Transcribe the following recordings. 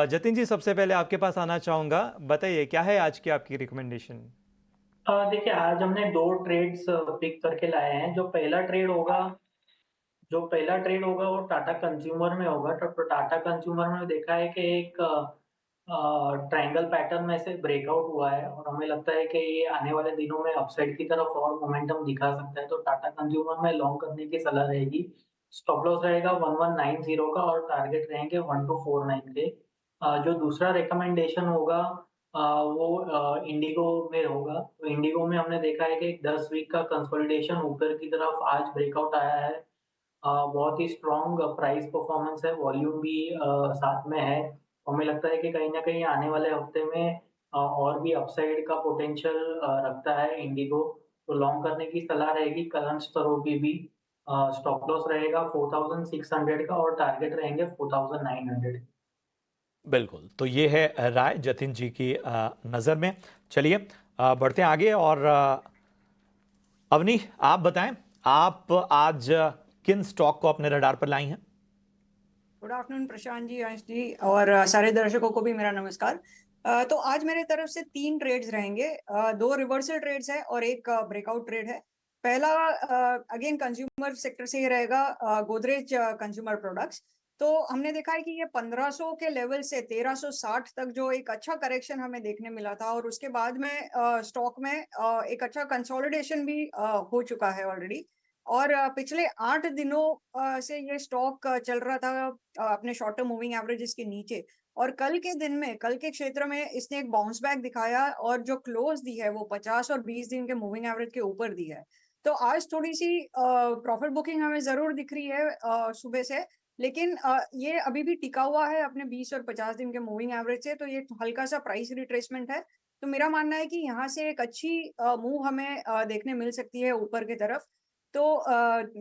जतिन जी, सबसे पहले आपके पास आना चाहूँगा। बताइए क्या है आज की आपकी रिकमेंडेशन? देखिए आज हमने 2 ट्रेड्स पिक करके लाए हैं। जो पहला ट्रेड होगा वो टाटा कंज्यूमर में होगा। तो टाटा कंज्यूमर में देखा है कि एक ट्रायंगल पैटर्न में से ब्रेकआउट हुआ है और हमें लगता है कि ये आने वाले दिनों में अपसाइड की तरफ और मोमेंटम दिखा सकता है। तो टाटा कंज्यूमर में लॉन्ग करने की सलाह रहेगी। स्टॉप लॉस रहेगा 1190 का और टारगेट रहेंगे 1249 के। जो दूसरा रिकमेंडेशन होगा वो इंडिगो में होगा। तो इंडिगो में हमने देखा है कि 10 वीक का कंसोलिडेशन ऊपर की तरफ आज ब्रेकआउट आया है। बहुत ही स्ट्रॉन्ग प्राइस परफॉर्मेंस है, वॉल्यूम भी साथ में है। हमें लगता है कि कहीं न कहीं आने वाले हफ्ते में और भी अपसाइड का पोटेंशियल रखता है इंडिगो। तो लॉन्ग करने की सलाह रहेगी करंट स्तरों पे भी। स्टॉप लॉस रहेगा 4600 का और टारगेट रहेंगे 4900। बिल्कुल, तो ये है राय जतिन जी की नज़र में। चलिए बढ़ते हैं आगे और अवनी, आप बताएं, आप आज किन स्टॉक को अपने रडार पर लाई हैं? गुड आफ्टरनून प्रशांत जी, अंश जी और सारे दर्शकों को भी मेरा नमस्कार। तो आज मेरे तरफ से 3 ट्रेड्स रहेंगे। 2 रिवर्सल ट्रेड्स है और एक ब्रेकआउट ट्रेड है। पहला अगेन कंज्यूमर सेक्टर से ही रहेगा, गोदरेज कंज्यूमर प्रोडक्ट्स। तो हमने देखा है कि ये 1500 के लेवल से 1360 तक जो एक अच्छा करेक्शन हमें देखने मिला था और उसके बाद में स्टॉक में एक अच्छा कंसोलिडेशन भी हो चुका है ऑलरेडी। और पिछले 8 दिनों से ये स्टॉक चल रहा था अपने शॉर्ट टर्म मूविंग एवरेजेस के नीचे। और कल के क्षेत्र में इसने एक बाउंस बैक दिखाया और जो क्लोज दी है वो 50 और 20 दिन के मूविंग एवरेज के ऊपर दी है। तो आज थोड़ी सी प्रॉफिट बुकिंग हमें जरूर दिख रही है सुबह से। लेकिन ये अभी भी टिका हुआ है अपने 20 और 50 दिन के मूविंग एवरेज से, तो ये हल्का सा प्राइस रिट्रेसमेंट है। तो मेरा मानना है कि यहाँ से एक अच्छी मूव हमें देखने मिल सकती है ऊपर की तरफ। तो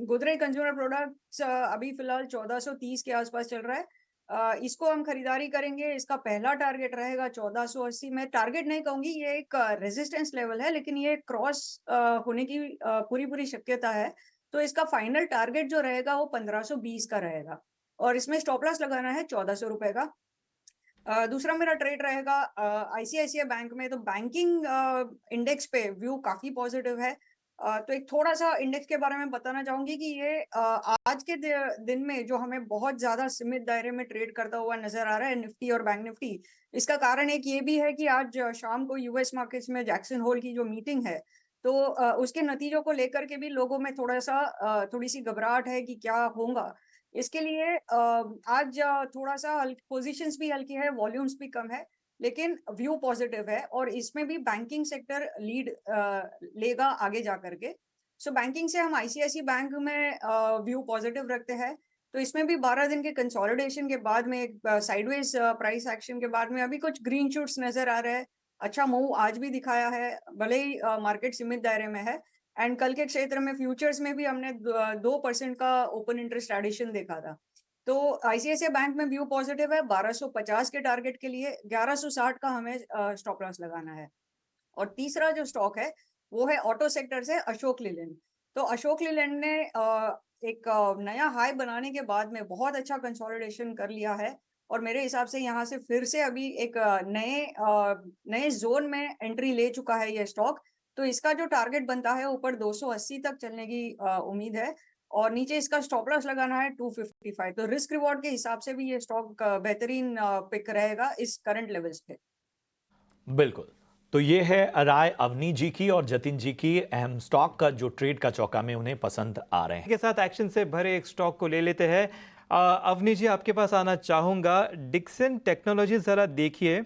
गोदरेज कंज्यूमर प्रोडक्ट्स अभी फिलहाल 1430 के आसपास चल रहा है। इसको हम खरीदारी करेंगे। इसका पहला टारगेट रहेगा 1480। मैं टारगेट नहीं कहूंगी, ये एक रेजिस्टेंस लेवल है, लेकिन ये क्रॉस होने की पूरी पूरी शक्यता है। तो इसका फाइनल टारगेट जो रहेगा वो 1520 का रहेगा और इसमें स्टॉप लॉस लगाना है 1400 रुपए का। दूसरा मेरा ट्रेड रहेगा आईसीआईसीआई बैंक में। तो बैंकिंग इंडेक्स पे व्यू काफी पॉजिटिव है। तो एक थोड़ा सा इंडेक्स के बारे में बताना चाहूंगी कि ये आज के दिन में जो हमें बहुत ज्यादा सीमित दायरे में ट्रेड करता हुआ नजर आ रहा है, निफ्टी और बैंक निफ्टी। इसका कारण एक ये भी है कि आज शाम को यूएस मार्केट्स में जैक्सन होल की जो मीटिंग है, तो उसके नतीजों को लेकर के भी लोगों में थोड़ी सी घबराहट है कि क्या होगा। इसके लिए आज थोड़ा सा पोजीशंस भी हल्की है, वॉल्यूम्स भी कम है, लेकिन व्यू पॉजिटिव है और इसमें भी बैंकिंग सेक्टर लीड लेगा आगे जा करके। सो बैंकिंग से हम आईसीआईसी बैंक में व्यू पॉजिटिव रखते हैं। तो इसमें भी 12 दिन के कंसोलिडेशन के बाद में एक साइडवेज प्राइस एक्शन के बाद में अभी कुछ ग्रीन शूट्स नजर आ रहे हैं। अच्छा मूव आज भी दिखाया है, भले ही मार्केट सीमित दायरे में है। एंड कल के क्षेत्र में फ्यूचर्स में भी हमने 2% का ओपन इंटरेस्ट एडिशन देखा था। तो आईसीआईसीआई बैंक में व्यू पॉजिटिव है 1250 के टारगेट के लिए। 1160 का हमें स्टॉप लॉस लगाना है। और तीसरा जो स्टॉक है वो है ऑटो सेक्टर से अशोक लीलैंड। तो अशोक लीलैंड ने एक नया हाई बनाने के बाद में बहुत अच्छा कंसोलिडेशन कर लिया है और मेरे हिसाब से यहाँ से फिर से अभी एक नए जोन में एंट्री ले चुका है ये स्टॉक। तो इसका जो टारगेट बनता है ऊपर 280 तक चलने की उम्मीद है और नीचे इसका स्टॉप लॉस लगाना है 255। तो रिस्क रिवॉर्ड के हिसाब से भी ये स्टॉक बेहतरीन पिक रहेगा इस करंट लेवल्स पे। बिल्कुल, तो ये है राय अवनी जी की और जतिन जी की। अहम स्टॉक का जो ट्रेड का चौका में उन्हें पसंद आ रहे हैं के साथ एक्शन से भरे एक स्टॉक को ले लेते हैं। अवनी जी, आपके पास आना चाहूँगा। डिक्सन टेक्नोलॉजी ज़रा देखिए,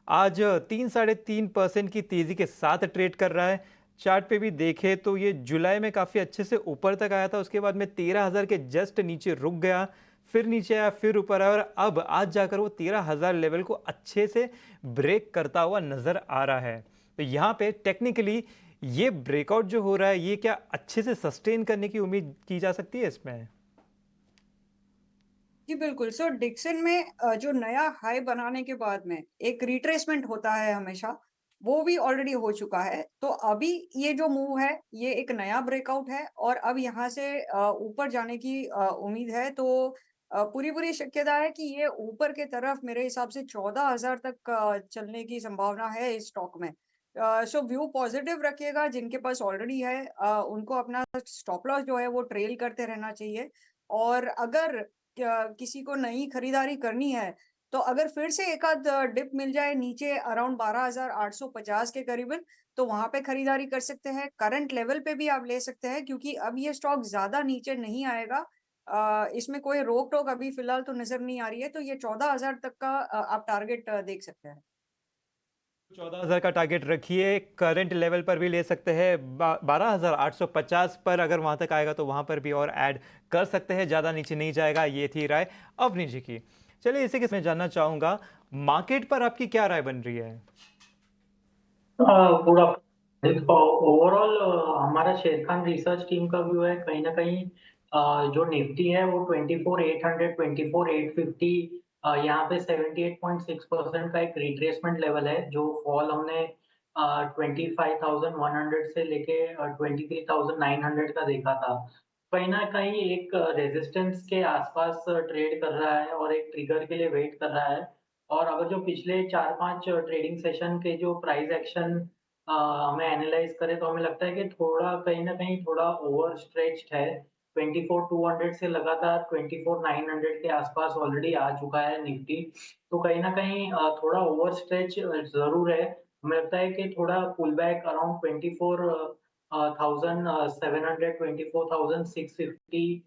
आज 3-3.5% की तेज़ी के साथ ट्रेड कर रहा है। चार्ट पे भी देखें तो ये जुलाई में काफ़ी अच्छे से ऊपर तक आया था, उसके बाद में 13,000 के जस्ट नीचे रुक गया, फिर नीचे आया, फिर ऊपर आया और अब आज जाकर वो 13,000 लेवल को अच्छे से ब्रेक करता हुआ नजर आ रहा है। तो यहाँ पे टेक्निकली ये ब्रेकआउट जो हो रहा है, ये क्या अच्छे से सस्टेन करने की उम्मीद की जा सकती है इसमें? जी बिल्कुल। सो डिक्सन में जो नया हाई बनाने के बाद में एक रिट्रेसमेंट होता है हमेशा, वो भी ऑलरेडी हो चुका है। तो अभी ये जो मूव है ये एक नया ब्रेकआउट है और अब यहाँ से ऊपर जाने की उम्मीद है। तो पूरी शक्यता है कि ये ऊपर के तरफ मेरे हिसाब से 14,000 तक चलने की संभावना है इस स्टॉक में। सो व्यू पॉजिटिव रखिएगा, जिनके पास ऑलरेडी है उनको अपना स्टॉप लॉस जो है वो ट्रेल करते रहना चाहिए। और अगर किसी को नई खरीदारी करनी है, तो अगर फिर से एक आध डिप मिल जाए नीचे अराउंड 12,850 के करीबन, तो वहां पे खरीदारी कर सकते हैं। करंट लेवल पे भी आप ले सकते हैं, क्योंकि अब ये स्टॉक ज्यादा नीचे नहीं आएगा। इसमें कोई रोक टोक अभी फिलहाल तो नजर नहीं आ रही है, तो ये 14,000 तक का आप टारगेट देख सकते हैं। 14,000 का टारगेट रखिए, करंट लेवल पर भी ले सकते हैं। 12,850 पर अगर वहां तक आएगा तो वहां पर भी और ऐड कर सकते हैं, ज़्यादा नीचे नहीं जाएगा। ये थी राय अवनी जी की। चलिए इसी के मैं जानना चाहूंगा, मार्केट पर आपकी क्या राय बन रही है? Good afternoon. ओवरऑल हमारा शेर खान रिसर्च टीम का व्यू है, कहीं ना कहीं जो निफ्टी है वो 24,800 24,850 यहाँ पे 78.6% का एक रिट्रेसमेंट लेवल है। जो फॉल हमने 25,100 से लेके 23,900 का देखा था, कहीं ना कहीं एक रेजिस्टेंस के आसपास ट्रेड कर रहा है और एक ट्रिगर के लिए वेट कर रहा है। और अगर जो पिछले 4-5 ट्रेडिंग सेशन के जो प्राइस एक्शन हमें एनालाइज़ करें, तो हमें लगता है कि थोड़ा कहीं न कहीं थोड़ा ओवर स्ट्रेच्ड है। 24,200 से लगातार 24,900 के आसपास ऑलरेडी आ चुका है निफ्टी। तो कहीं न कहीं थोड़ा ओवर स्ट्रेच ज़रूर है। हमें लगता है कि थोड़ा पुल बैक अराउंड 24,700 24,650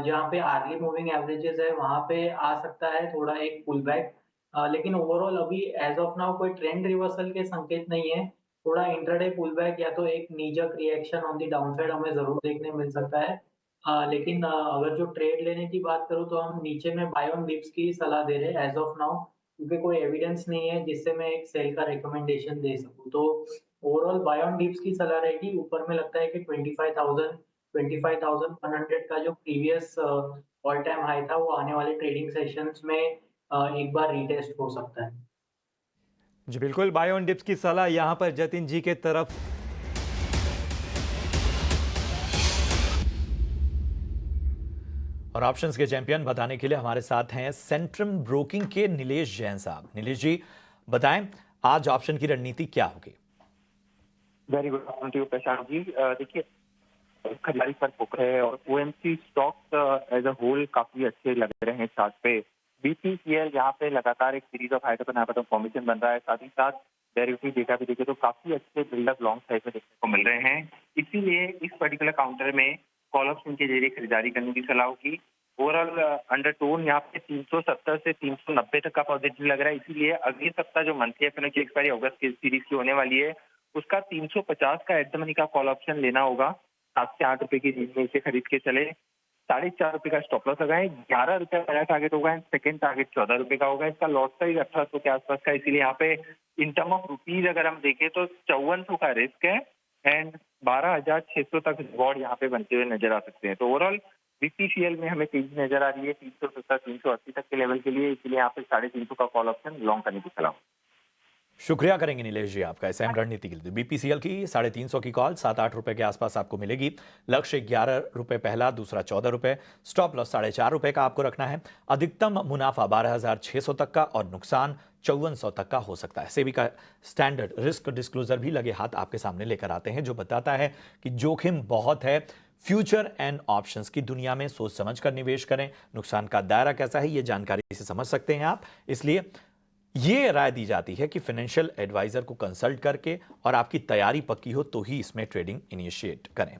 जहाँ पे अर्ली मूविंग एवरेजेस है, वहाँ पे आ सकता है थोड़ा एक पुल बैक। लेकिन ओवरऑल अभी एज़ ऑफ नाउ कोई ट्रेंड रिवर्सल के संकेत नहीं है। थोड़ा इंट्राडे पुलबैक या तो एक नी-जर्क रिएक्शन ऑन द डाउनसाइड हमें ज़रूर देखने मिल सकता है। लेकिन अगर जो ट्रेड लेने की बात करूँ, तो हम नीचे में बाय ऑन डिप्स की सलाह दे रहे हैं एज़ ऑफ नाउ, क्योंकि कोई एविडेंस नहीं है जिससे मैं एक सेल का रिकमेंडेशन दे सकूँ। तो ओवरऑल बाय ऑन डिप्स की सलाह रहेगी। ऊपर में लगता है कि 25,000 25,100 का जो प्रीवियस ऑल टाइम हाई था, वो आने वाले ट्रेडिंग सेशंस में एक बार रीटेस्ट हो सकता है। जी बिल्कुल, बाय ऑन डिप्स की सलाह यहाँ पर जतिन जी के तरफ। और ऑप्शंस के चैंपियन बताने के लिए हमारे साथ हैं सेंट्रम ब्रोकिंग के नीलेश जैन साहब। नीलेश जी बताएं, आज ऑप्शन की रणनीति क्या होगी? Very good afternoon to you Prashant ji. देखिए, खरीदारी पर फोकस है और OMC stocks as a whole काफी अच्छे लग रहे हैं चार्ट पे। बीपीसीएल यहाँ पे लगातार एक सीरीज ऑफ हाई पर यहाँ पर फॉर्मेशन बन रहा है, साथ ही साथ डेरिवेटिव डेटा भी देखे तो काफी अच्छे बिल्डअप लॉन्ग साइड में देखने को मिल रहे हैं। इसीलिए इस पर्टिकुलर काउंटर में कॉल ऑप्शन के जरिए खरीदारी करने की सलाह होगी। ओवरऑल अंडरटोन यहाँ पे 370 से 390 तक का पॉजिटिव लग रहा है। इसीलिए अगले सप्ताह जो मंथली एफ की एक्सपायरी अगस्त की सीरीज की होने वाली है, उसका 350 का एट द मनी का कॉल ऑप्शन लेना होगा। 7 से 8 रुपए की रेंज में इसे खरीद के चले। 4.5 रुपए का स्टॉप लॉस लगाएं। 11 रुपए पहला टारगेट होगा, सेकंड टारगेट 14 रुपए का होगा। इसका लॉट साइज 1800 के आसपास का, इसीलिए यहाँ पे इन टर्म ऑफ रुपीज अगर हम देखें तो 5400 का रिस्क है एंड 12,600 तक रिवॉर्ड यहाँ पे बनते हुए नजर आ सकते हैं। तो ओवरऑल बीपीसीएल में हमें तेजी नजर आ रही है 370 380 तक के लेवल के लिए, इसलिए यहाँ पे 350 का कॉल ऑप्शन लॉन्ग करने की सलाह। शुक्रिया करेंगे नीलेश जी आपका इस अहम रणनीति के लिए। बीपीसीएल की 350 की कॉल 7-8 रुपए के आसपास आपको मिलेगी। लक्ष्य 11 रुपए पहला, दूसरा 14 रुपए। स्टॉप लॉस 4.5 रुपए का आपको रखना है। अधिकतम मुनाफा 12,600 तक का और नुकसान 5400 तक का हो सकता है। सेबी का स्टैंडर्ड रिस्क डिस्क्लोजर भी लगे हाथ आपके सामने लेकर आते हैं, जो बताता है कि जोखिम बहुत है। फ्यूचर एंड ऑप्शंस की दुनिया में सोच समझ कर निवेश करें। नुकसान का दायरा कैसा है, ये जानकारी से समझ सकते हैं आप। इसलिए ये राय दी जाती है कि फाइनेंशियल एडवाइजर को कंसल्ट करके और आपकी तैयारी पक्की हो तो ही इसमें ट्रेडिंग इनिशिएट करें।